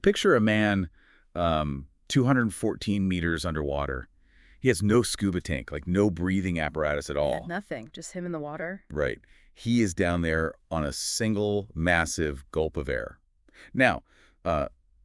Picture a man 214 meters underwater. He has no scuba tank, like no breathing apparatus at all. Yeah, nothing, just him in the water. Right. He is down there on a single massive gulp of air. Now,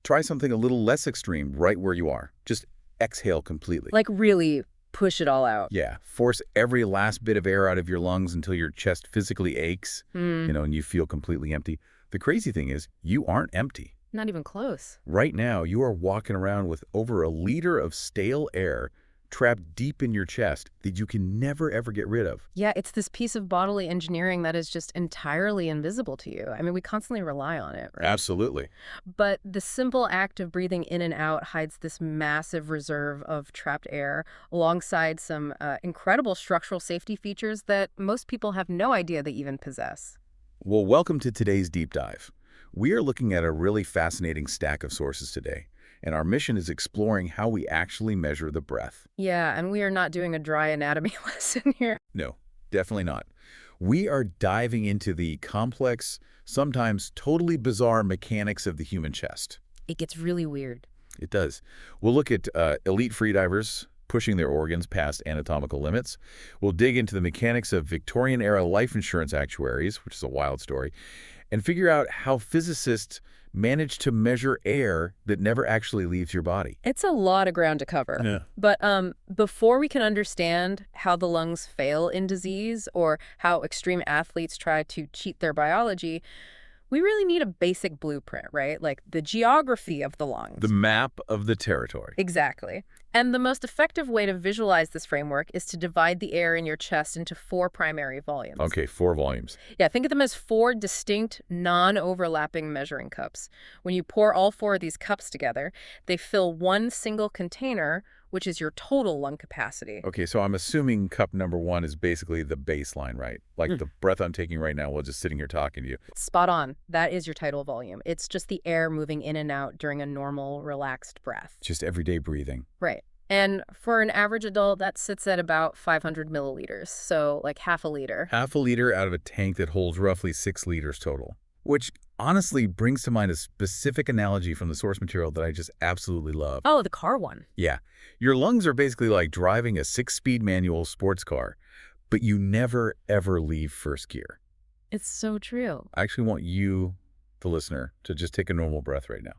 try something a little less extreme right where you are. Just exhale completely. Like really push it all out. Yeah. Force every last bit of air out of your lungs until your chest physically aches, and you feel completely empty. The crazy thing is, you aren't empty. Not even close. Right now, you are walking around with over a liter of stale air trapped deep in your chest that you can never, ever get rid of. Yeah, it's this piece of bodily engineering that is just entirely invisible to you. I mean, we constantly rely on it, right? Absolutely. But the simple act of breathing in and out hides this massive reserve of trapped air alongside some incredible structural safety features that most people have no idea they even possess. Well, welcome to today's deep dive. We are looking at a really fascinating stack of sources today, and our mission is exploring how we actually measure the breath. Yeah, and we are not doing a dry anatomy lesson here. No, definitely not. We are diving into the complex, sometimes totally bizarre mechanics of the human chest. It gets really weird. It does. We'll look at elite freedivers pushing their organs past anatomical limits. We'll dig into the mechanics of Victorian-era life insurance actuaries, which is a wild story, and figure out how physicists manage to measure air that never actually leaves your body. It's a lot of ground to cover. Yeah. But before we can understand how the lungs fail in disease or how extreme athletes try to cheat their biology, we really need a basic blueprint, right? Like the geography of the lungs. The map of the territory. Exactly. And the most effective way to visualize this framework is to divide the air in your chest into 4 primary volumes. Okay, 4 volumes. Yeah, think of them as 4 distinct, non-overlapping measuring cups. When you pour all 4 of these cups together, they fill one single container, which is your total lung capacity. Okay, so I'm assuming cup number 1 is basically the baseline, right? Like the breath I'm taking right now while just sitting here talking to you. Spot on. That is your tidal volume. It's just the air moving in and out during a normal, relaxed breath. Just everyday breathing. Right. And for an average adult, that sits at about 500 milliliters, so like half a liter. Half a liter out of a tank that holds roughly 6 liters total. Which honestly brings to mind a specific analogy from the source material that I just absolutely love. Oh, the car one. Yeah. Your lungs are basically like driving a 6-speed manual sports car, but you never, ever leave first gear. It's so true. I actually want you, the listener, to just take a normal breath right now.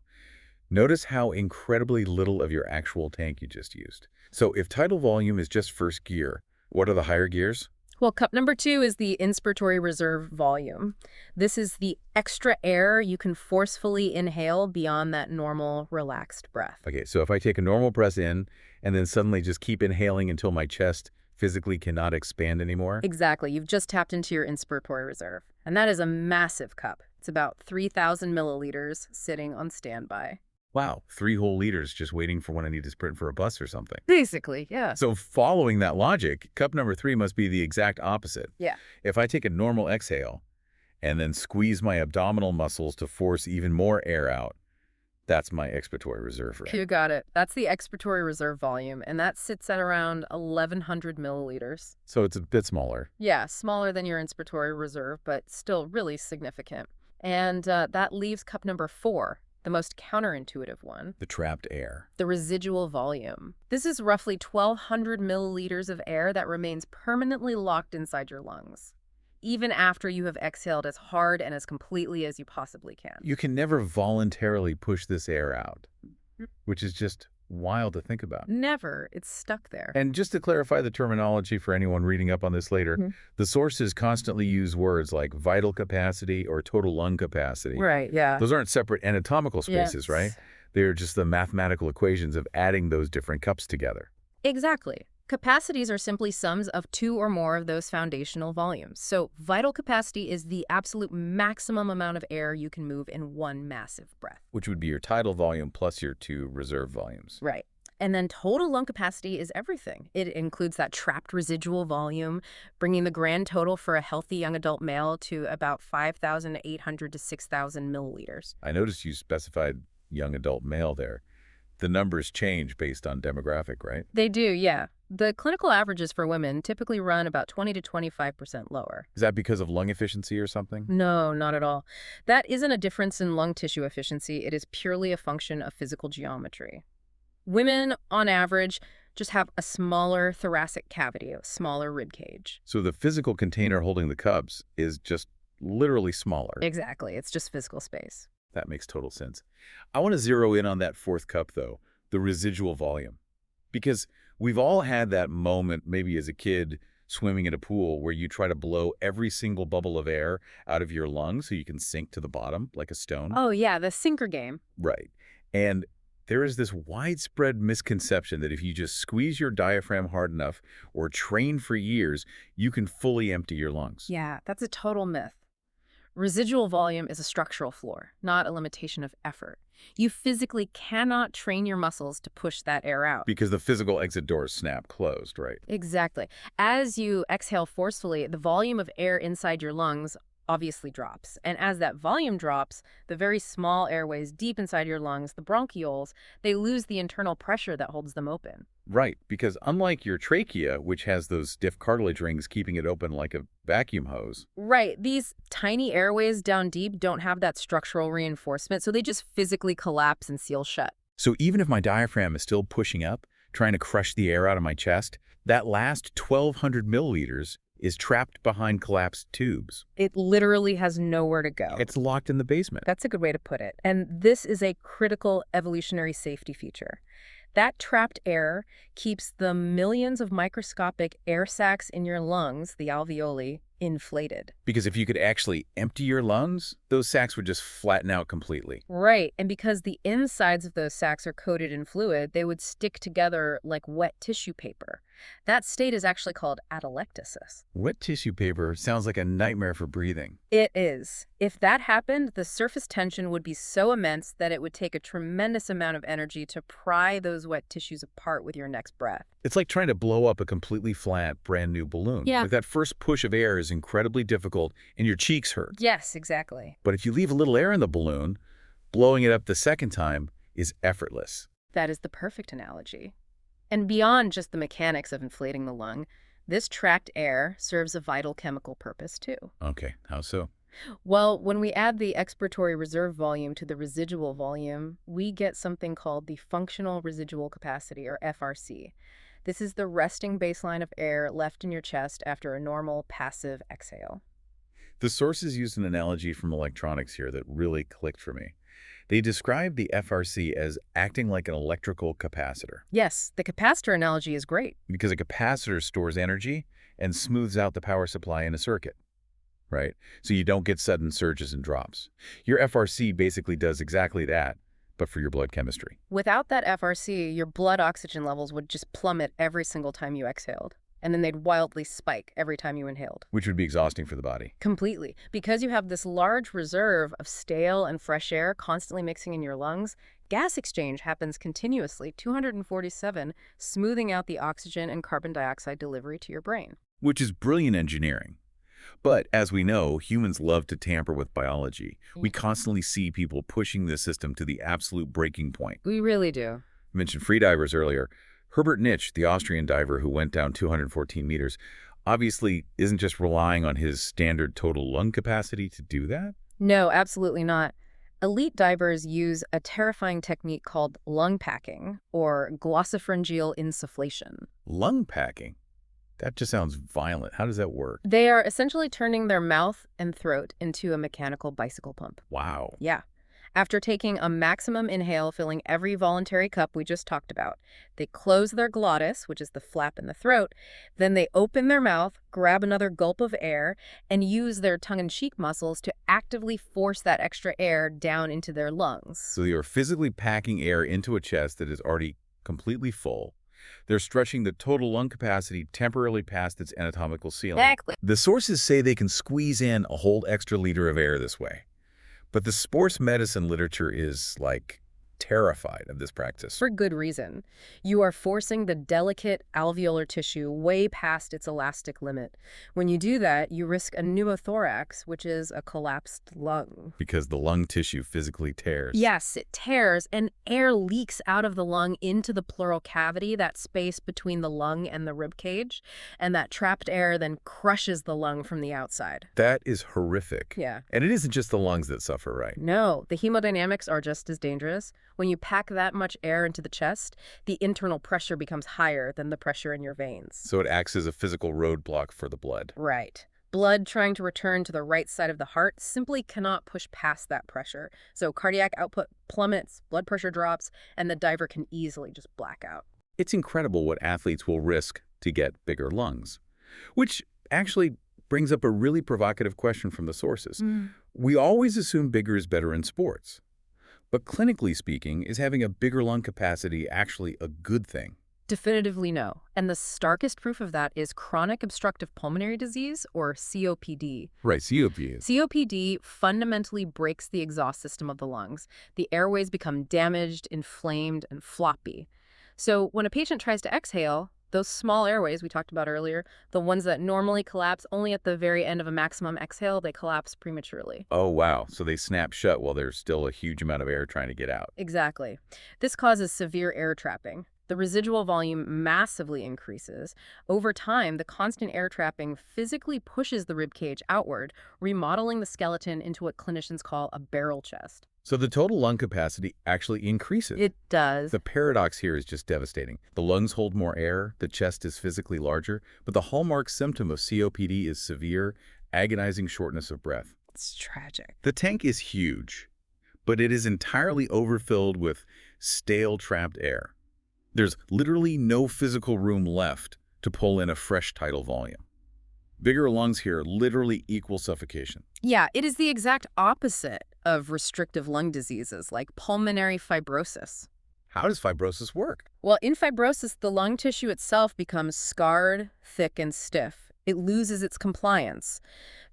Notice how incredibly little of your actual tank you just used. So if tidal volume is just first gear, what are the higher gears? Well, cup number 2 is the inspiratory reserve volume. This is the extra air you can forcefully inhale beyond that normal, relaxed breath. Okay, so if I take a normal breath in and then suddenly just keep inhaling until my chest physically cannot expand anymore? Exactly. You've just tapped into your inspiratory reserve. And that is a massive cup. It's about 3,000 milliliters sitting on standby. Wow, 3 whole liters just waiting for when I need to sprint for a bus or something. Basically, yeah. So following that logic, cup number 3 must be the exact opposite. Yeah. If I take a normal exhale and then squeeze my abdominal muscles to force even more air out, that's my expiratory reserve rate. You got it. That's the expiratory reserve volume, and that sits at around 1,100 milliliters. So it's a bit smaller. Yeah, smaller than your inspiratory reserve, but still really significant. And that leaves cup number 4. The most counterintuitive one. The trapped air. The residual volume. This is roughly 1,200 milliliters of air that remains permanently locked inside your lungs, even after you have exhaled as hard and as completely as you possibly can. You can never voluntarily push this air out, which is just wild to think about. Never. It's stuck there. And just to clarify the terminology for anyone reading up on this later, the sources constantly use words like vital capacity or total lung capacity. Right, yeah. Those aren't separate anatomical spaces, Yes. right? They're just the mathematical equations of adding those different cups together. Exactly. Capacities are simply sums of 2 or more of those foundational volumes. So vital capacity is the absolute maximum amount of air you can move in one massive breath. Which would be your tidal volume plus your 2 reserve volumes. Right. And then total lung capacity is everything. It includes that trapped residual volume, bringing the grand total for a healthy young adult male to about 5,800 to 6,000 milliliters. I noticed you specified young adult male there. The numbers change based on demographic, right? They do, yeah. The clinical averages for women typically run about 20 to 25% lower. Is that because of lung efficiency or something? No, not at all. That isn't a difference in lung tissue efficiency. It is purely a function of physical geometry. Women, on average, just have a smaller thoracic cavity, a smaller rib cage. So the physical container holding the cubs is just literally smaller. Exactly. It's just physical space. That makes total sense. I want to zero in on that fourth cup, though, the residual volume. Because we've all had that moment, maybe as a kid, swimming in a pool where you try to blow every single bubble of air out of your lungs so you can sink to the bottom like a stone. Oh, yeah, the sinker game. Right. And there is this widespread misconception that if you just squeeze your diaphragm hard enough or train for years, you can fully empty your lungs. Yeah, that's a total myth. Residual volume is a structural floor, not a limitation of effort. You physically cannot train your muscles to push that air out. Because the physical exit doors snap closed, right? Exactly. As you exhale forcefully, the volume of air inside your lungs obviously drops. And as that volume drops, the very small airways deep inside your lungs, the bronchioles, they lose the internal pressure that holds them open. Right, because unlike your trachea, which has those stiff cartilage rings keeping it open like a vacuum hose. Right. These tiny airways down deep don't have that structural reinforcement, so they just physically collapse and seal shut. So even if my diaphragm is still pushing up, trying to crush the air out of my chest, that last 1,200 milliliters is trapped behind collapsed tubes. It literally has nowhere to go. It's locked in the basement. That's a good way to put it. And this is a critical evolutionary safety feature. That trapped air keeps the millions of microscopic air sacs in your lungs, the alveoli, inflated. Because if you could actually empty your lungs, those sacs would just flatten out completely. Right, and because the insides of those sacs are coated in fluid, they would stick together like wet tissue paper. That state is actually called atelectasis. Wet tissue paper sounds like a nightmare for breathing. It is. If that happened, the surface tension would be so immense that it would take a tremendous amount of energy to pry those wet tissues apart with your next breath. It's like trying to blow up a completely flat, brand new balloon. Yeah. Like that first push of air is incredibly difficult and your cheeks hurt. Yes, exactly. But if you leave a little air in the balloon, blowing it up the second time is effortless. That is the perfect analogy. And beyond just the mechanics of inflating the lung, this trapped air serves a vital chemical purpose too. Okay, how so? Well, when we add the expiratory reserve volume to the residual volume, we get something called the functional residual capacity, or FRC. This is the resting baseline of air left in your chest after a normal passive exhale. The sources used an analogy from electronics here that really clicked for me. They describe the FRC as acting like an electrical capacitor, Yes, the capacitor analogy is great. because a capacitor stores energy and smooths out the power supply in a circuit, right? So you don't get sudden surges and drops. Your FRC basically does exactly that, but for your blood chemistry. Without that FRC, your blood oxygen levels would just plummet every single time you exhaled. And then they'd wildly spike every time you inhaled. Which would be exhausting for the body. Completely. Because you have this large reserve of stale and fresh air constantly mixing in your lungs, gas exchange happens continuously, 247, smoothing out the oxygen and carbon dioxide delivery to your brain. Which is brilliant engineering. But as we know, humans love to tamper with biology. We constantly see people pushing the system to the absolute breaking point. We really do. I mentioned freedivers earlier. Herbert Nitsch, the Austrian diver who went down 214 meters, obviously isn't just relying on his standard total lung capacity to do that. No, absolutely not. Elite divers use a terrifying technique called lung packing, or glossopharyngeal insufflation. Lung packing? That just sounds violent. How does that work? They are essentially turning their mouth and throat into a mechanical bicycle pump. Wow. Yeah. After taking a maximum inhale, filling every voluntary cup we just talked about, they close their glottis, which is the flap in the throat, then they open their mouth, grab another gulp of air, and use their tongue and cheek muscles to actively force that extra air down into their lungs. So you're physically packing air into a chest that is already completely full. They're stretching the total lung capacity temporarily past its anatomical ceiling. Exactly. The sources say they can squeeze in a whole extra liter of air this way. But the sports medicine literature is, like, terrified of this practice. For good reason. You are forcing the delicate alveolar tissue way past its elastic limit. When you do that, you risk a pneumothorax, which is a collapsed lung. Because the lung tissue physically tears. Yes, it tears, and air leaks out of the lung into the pleural cavity, that space between the lung and the rib cage, and that trapped air then crushes the lung from the outside. That is horrific. Yeah. And it isn't just the lungs that suffer, right? No, the hemodynamics are just as dangerous. When you pack that much air into the chest, the internal pressure becomes higher than the pressure in your veins. So it acts as a physical roadblock for the blood. Right. Blood trying to return to the right side of the heart simply cannot push past that pressure. So cardiac output plummets, blood pressure drops, and the diver can easily just black out. It's incredible what athletes will risk to get bigger lungs, which actually brings up a really provocative question from the sources. We always assume bigger is better in sports. But clinically speaking, is having a bigger lung capacity actually a good thing? Definitively no. And the starkest proof of that is chronic obstructive pulmonary disease, or COPD. Right, COPD. COPD fundamentally breaks the exhaust system of the lungs. The airways become damaged, inflamed, and floppy. So when a patient tries to exhale, those small airways we talked about earlier, the ones that normally collapse only at the very end of a maximum exhale, they collapse prematurely. Oh, wow. So they snap shut while there's still a huge amount of air trying to get out. Exactly. This causes severe air trapping. The residual volume massively increases. Over time, the constant air trapping physically pushes the rib cage outward, remodeling the skeleton into what clinicians call a barrel chest. So the total lung capacity actually increases. It does. The paradox here is just devastating. The lungs hold more air, the chest is physically larger, but the hallmark symptom of COPD is severe, agonizing shortness of breath. It's tragic. The tank is huge, but it is entirely overfilled with stale trapped air. There's literally no physical room left to pull in a fresh tidal volume. Bigger lungs here literally equal suffocation. Yeah, it is the exact opposite of restrictive lung diseases like pulmonary fibrosis. How does fibrosis work? Well, in fibrosis, the lung tissue itself becomes scarred, thick, and stiff. It loses its compliance.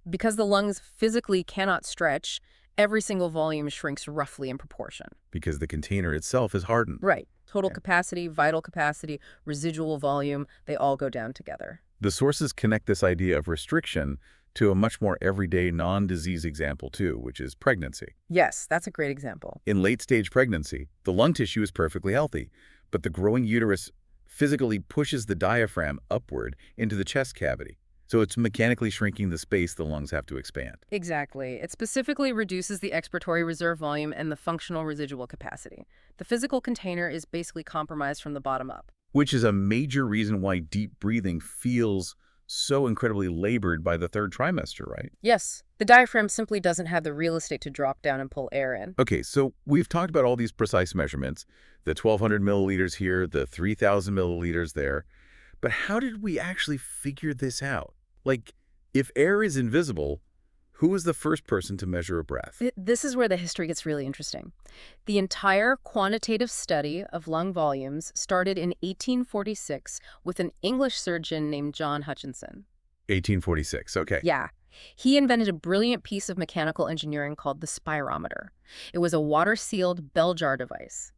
Because the lungs physically cannot stretch, every single volume shrinks roughly in proportion. Because the container itself is hardened. Right. Total capacity, vital capacity, residual volume, they all go down together. The sources connect this idea of restriction to a much more everyday non-disease example too, which is pregnancy. Yes, that's a great example. In late-stage pregnancy, the lung tissue is perfectly healthy, but the growing uterus physically pushes the diaphragm upward into the chest cavity. So it's mechanically shrinking the space the lungs have to expand. Exactly. It specifically reduces the expiratory reserve volume and the functional residual capacity. The physical container is basically compromised from the bottom up. Which is a major reason why deep breathing feels so incredibly labored by the third trimester, right? Yes, the diaphragm simply doesn't have the real estate to drop down and pull air in. Okay, so we've talked about all these precise measurements, the 1,200 milliliters here, the 3,000 milliliters there. But how did we actually figure this out? Like, if air is invisible, who was the first person to measure a breath? This is where the history gets really interesting. The entire quantitative study of lung volumes started in 1846 with an English surgeon named John Hutchinson. 1846, okay. Yeah. He invented a brilliant piece of mechanical engineering called the spirometer. It was a water-sealed bell jar device.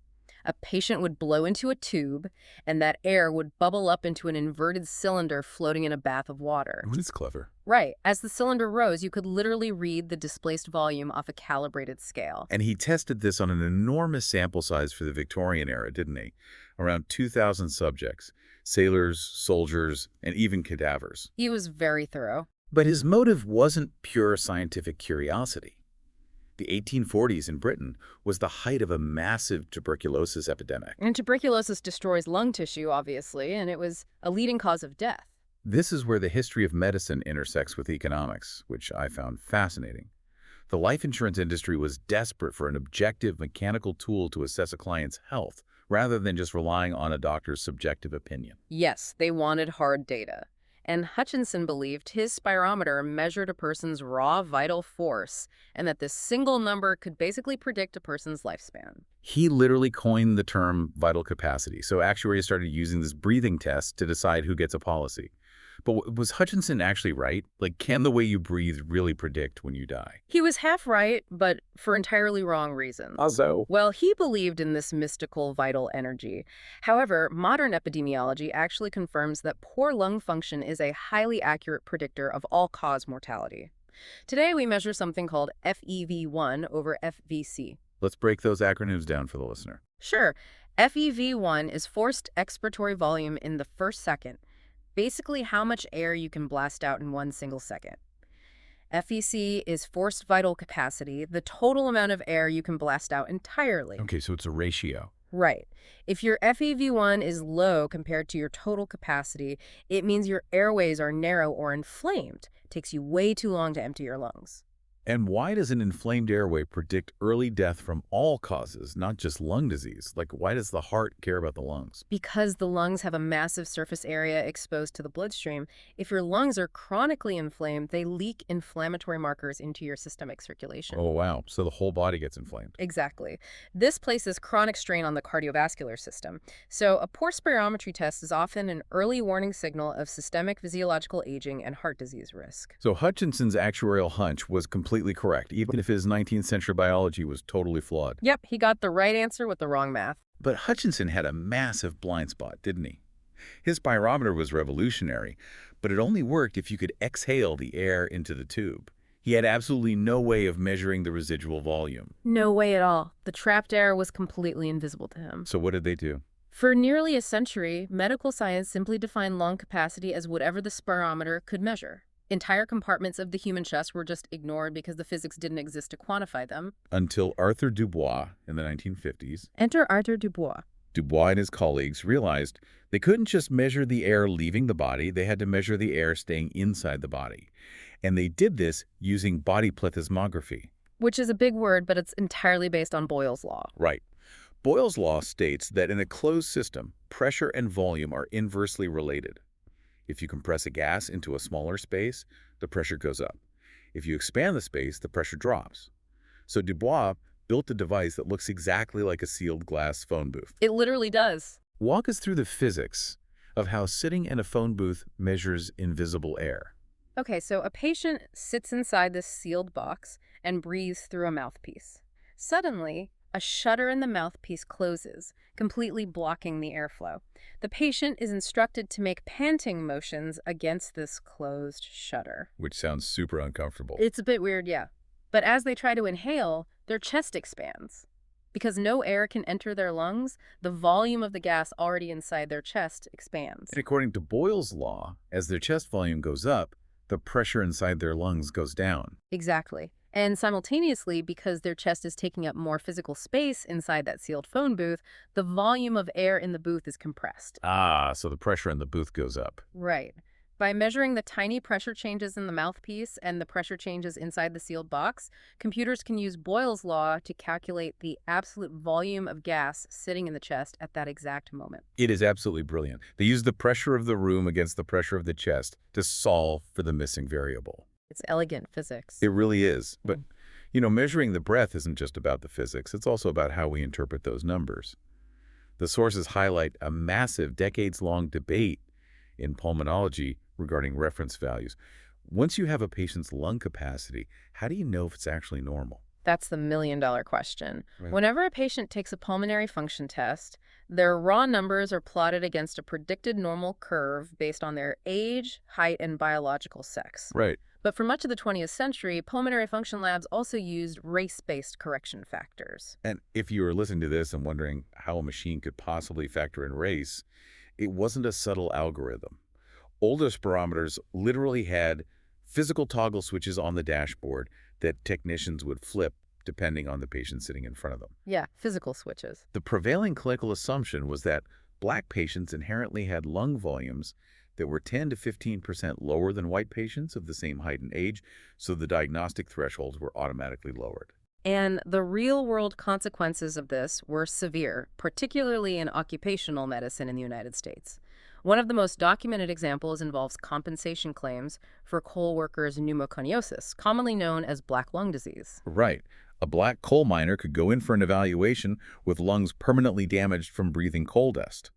A patient would blow into a tube, and that air would bubble up into an inverted cylinder floating in a bath of water. Oh, that's clever. Right. As the cylinder rose, you could literally read the displaced volume off a calibrated scale. And he tested this on an enormous sample size for the Victorian era, didn't he? Around 2,000 subjects, sailors, soldiers, and even cadavers. He was very thorough. But his motive wasn't pure scientific curiosity. The 1840s in Britain was the height of a massive tuberculosis epidemic. And tuberculosis destroys lung tissue, obviously, and it was a leading cause of death. This is where the history of medicine intersects with economics, which I found fascinating. The life insurance industry was desperate for an objective mechanical tool to assess a client's health, rather than just relying on a doctor's subjective opinion. Yes, they wanted hard data. And Hutchinson believed his spirometer measured a person's raw vital force and that this single number could basically predict a person's lifespan. He literally coined the term vital capacity, so actuaries started using this breathing test to decide who gets a policy. But was Hutchinson actually right? Like, can the way you breathe really predict when you die? He was half right, but for entirely wrong reasons. Also, Well, he believed in this mystical vital energy. However, modern epidemiology actually confirms that poor lung function is a highly accurate predictor of all-cause mortality. Today, we measure something called FEV1 over FVC. let's break those acronyms down for the listener. Sure, FEV1 is forced expiratory volume in the first second, basically how much air you can blast out in one single second. FEC is forced vital capacity, the total amount of air you can blast out entirely. Okay, so it's a ratio. Right. If your FEV1 is low compared to your total capacity, it means your airways are narrow or inflamed. It takes you way too long to empty your lungs. And why does an inflamed airway predict early death from all causes, not just lung disease? Like, why does the heart care about the lungs? Because the lungs have a massive surface area exposed to the bloodstream, if your lungs are chronically inflamed, they leak inflammatory markers into your systemic circulation. Oh, wow. So the whole body gets inflamed. Exactly. This places chronic strain on the cardiovascular system. So a poor spirometry test is often an early warning signal of systemic physiological aging and heart disease risk. So Hutchinson's actuarial hunch was completely correct, even if his 19th century biology was totally flawed. Yep, he got the right answer with the wrong math. But Hutchinson had a massive blind spot, didn't he? His spirometer was revolutionary, but it only worked if you could exhale the air into the tube. He had absolutely no way of measuring the residual volume. No way at all. The trapped air was completely invisible to him. So what did they do? For nearly a century, medical science simply defined lung capacity as whatever the spirometer could measure. Entire compartments of the human chest were just ignored because the physics didn't exist to quantify them. Until Arthur Dubois in the 1950s. Enter Arthur Dubois. Dubois and his colleagues realized they couldn't just measure the air leaving the body, they had to measure the air staying inside the body. And they did this using body plethysmography. Which is a big word, but it's entirely based on Boyle's law. Right. Boyle's law states that in a closed system, pressure and volume are inversely related. If you compress a gas into a smaller space, the pressure goes up. If you expand the space, the pressure drops. So Dubois built a device that looks exactly like a sealed glass phone booth. It literally does. Walk us through the physics of how sitting in a phone booth measures invisible air. Okay, so a patient sits inside this sealed box and breathes through a mouthpiece. Suddenly, a shutter in the mouthpiece closes, completely blocking the airflow. The patient is instructed to make panting motions against this closed shutter. Which sounds super uncomfortable. It's a bit weird, yeah. But as they try to inhale, their chest expands. Because no air can enter their lungs, the volume of the gas already inside their chest expands. And according to Boyle's law, as their chest volume goes up, the pressure inside their lungs goes down. Exactly. And simultaneously, because their chest is taking up more physical space inside that sealed phone booth, the volume of air in the booth is compressed. Ah, so the pressure in the booth goes up. Right. By measuring the tiny pressure changes in the mouthpiece and the pressure changes inside the sealed box, computers can use Boyle's law to calculate the absolute volume of gas sitting in the chest at that exact moment. It is absolutely brilliant. They use the pressure of the room against the pressure of the chest to solve for the missing variable. It's elegant physics. It really is. But, you know, measuring the breath isn't just about the physics. It's also about how we interpret those numbers. The sources highlight a massive decades-long debate in pulmonology regarding reference values. Once you have a patient's lung capacity, how do you know if it's actually normal? That's the million-dollar question. Right. Whenever a patient takes a pulmonary function test, their raw numbers are plotted against a predicted normal curve based on their age, height, and biological sex. Right. But for much of the 20th century, pulmonary function labs also used race-based correction factors. And if you were listening to this and wondering how a machine could possibly factor in race, it wasn't a subtle algorithm. Older spirometers literally had physical toggle switches on the dashboard that technicians would flip depending on the patient sitting in front of them. Yeah, physical switches. The prevailing clinical assumption was that Black patients inherently had lung volumes that were 10 to 15% lower than white patients of the same height and age, so the diagnostic thresholds were automatically lowered. And the real-world consequences of this were severe, particularly in occupational medicine in the United States. One of the most documented examples involves compensation claims for coal workers' pneumoconiosis, commonly known as black lung disease. Right. A Black coal miner could go in for an evaluation with lungs permanently damaged from breathing coal dust.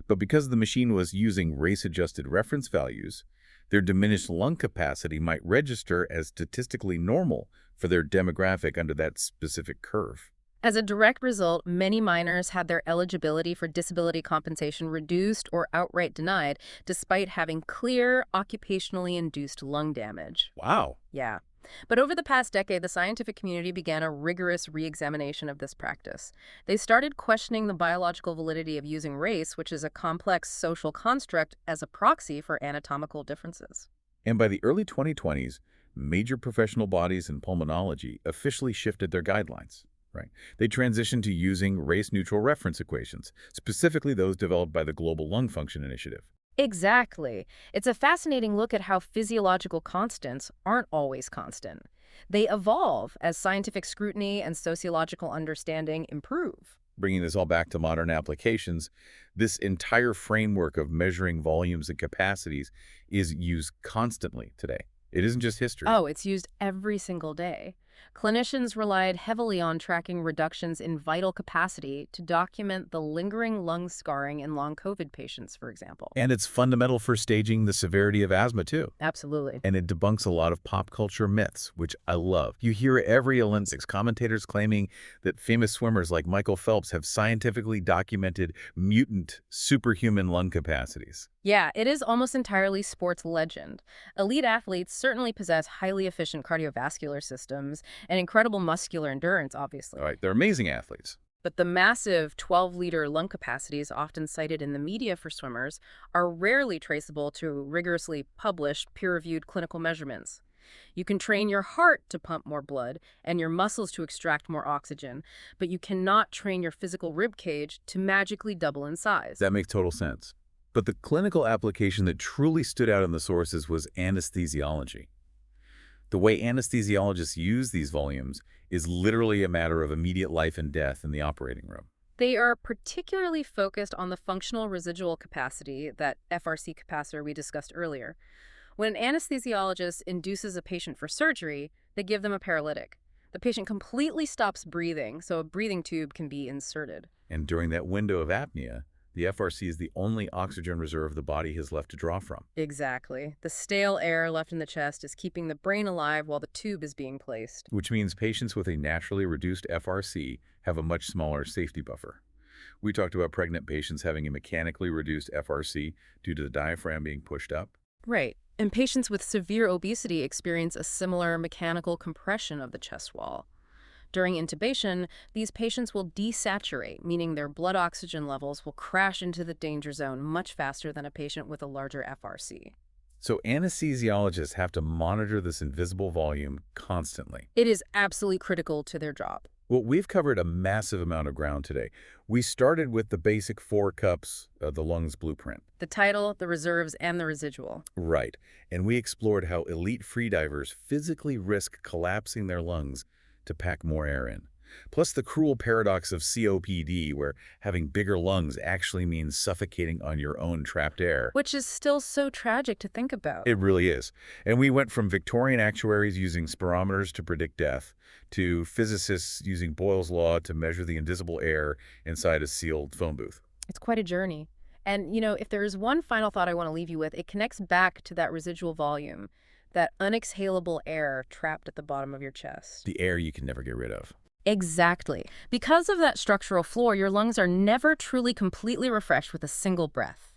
But because the machine was using race-adjusted reference values, Their diminished lung capacity might register as statistically normal for their demographic under that specific curve. As a direct result, many minors had their eligibility for disability compensation reduced or outright denied, despite having clear, occupationally induced lung damage. Wow. Yeah. But over the past decade, the scientific community began a rigorous re-examination of this practice. They started questioning the biological validity of using race, which is a complex social construct, as a proxy for anatomical differences. And by the early 2020s, major professional bodies in pulmonology officially shifted their guidelines. Right. They transitioned to using race-neutral reference equations, specifically those developed by the Global Lung Function Initiative. Exactly. It's a fascinating look at how physiological constants aren't always constant. They evolve as scientific scrutiny and sociological understanding improve. Bringing this all back to modern applications, this entire framework of measuring volumes and capacities is used constantly today. It isn't just history. Oh, it's used every single day. Clinicians relied heavily on tracking reductions in vital capacity to document the lingering lung scarring in long COVID patients, for example. And it's fundamental for staging the severity of asthma, too. Absolutely. And it debunks a lot of pop culture myths, which I love. You hear every Olympics commentators claiming that famous swimmers like Michael Phelps have scientifically documented mutant superhuman lung capacities. Yeah, it is almost entirely sports legend. Elite athletes certainly possess highly efficient cardiovascular systems and incredible muscular endurance, obviously. All right, they're amazing athletes. But the massive 12-liter lung capacities often cited in the media for swimmers are rarely traceable to rigorously published, peer-reviewed clinical measurements. You can train your heart to pump more blood and your muscles to extract more oxygen, but you cannot train your physical rib cage to magically double in size. That makes total sense. But the clinical application that truly stood out in the sources was anesthesiology. The way anesthesiologists use these volumes is literally a matter of immediate life and death in the operating room. They are particularly focused on the functional residual capacity, that FRC capacitor we discussed earlier. When an anesthesiologist induces a patient for surgery, they give them a paralytic. The patient completely stops breathing, so a breathing tube can be inserted. And during that window of apnea, the FRC is the only oxygen reserve the body has left to draw from. Exactly. The stale air left in the chest is keeping the brain alive while the tube is being placed. Which means patients with a naturally reduced FRC have a much smaller safety buffer. We talked about pregnant patients having a mechanically reduced FRC due to the diaphragm being pushed up. Right. And patients with severe obesity experience a similar mechanical compression of the chest wall. During intubation, these patients will desaturate, meaning their blood oxygen levels will crash into the danger zone much faster than a patient with a larger FRC. So anesthesiologists have to monitor this invisible volume constantly. It is absolutely critical to their job. Well, we've covered a massive amount of ground today. We started with the basic 4 cups of the lungs blueprint. The tidal, the reserves, and the residual. Right. And we explored how elite freedivers physically risk collapsing their lungs to pack more air in. Plus the cruel paradox of COPD, where having bigger lungs actually means suffocating on your own trapped air. Which is still so tragic to think about. It really is. And we went from Victorian actuaries using spirometers to predict death to physicists using Boyle's law to measure the invisible air inside a sealed phone booth. It's quite a journey. And, if there is one final thought I want to leave you with, it connects back to that residual volume, that unexhalable air trapped at the bottom of your chest. The air you can never get rid of. Exactly. Because of that structural floor, your lungs are never truly completely refreshed with a single breath.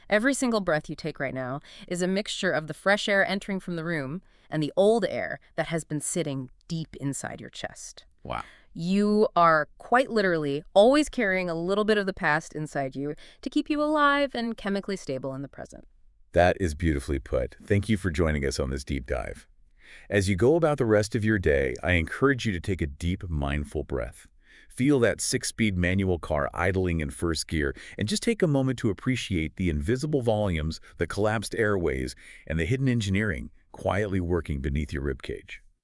Every single breath you take right now is a mixture of the fresh air entering from the room and the old air that has been sitting deep inside your chest. Wow. You are quite literally always carrying a little bit of the past inside you to keep you alive and chemically stable in the present. That is beautifully put. Thank you for joining us on this deep dive. As you go about the rest of your day, I encourage you to take a deep, mindful breath. Feel that 6-speed manual car idling in first gear, and just take a moment to appreciate the invisible volumes, the collapsed airways, and the hidden engineering quietly working beneath your ribcage.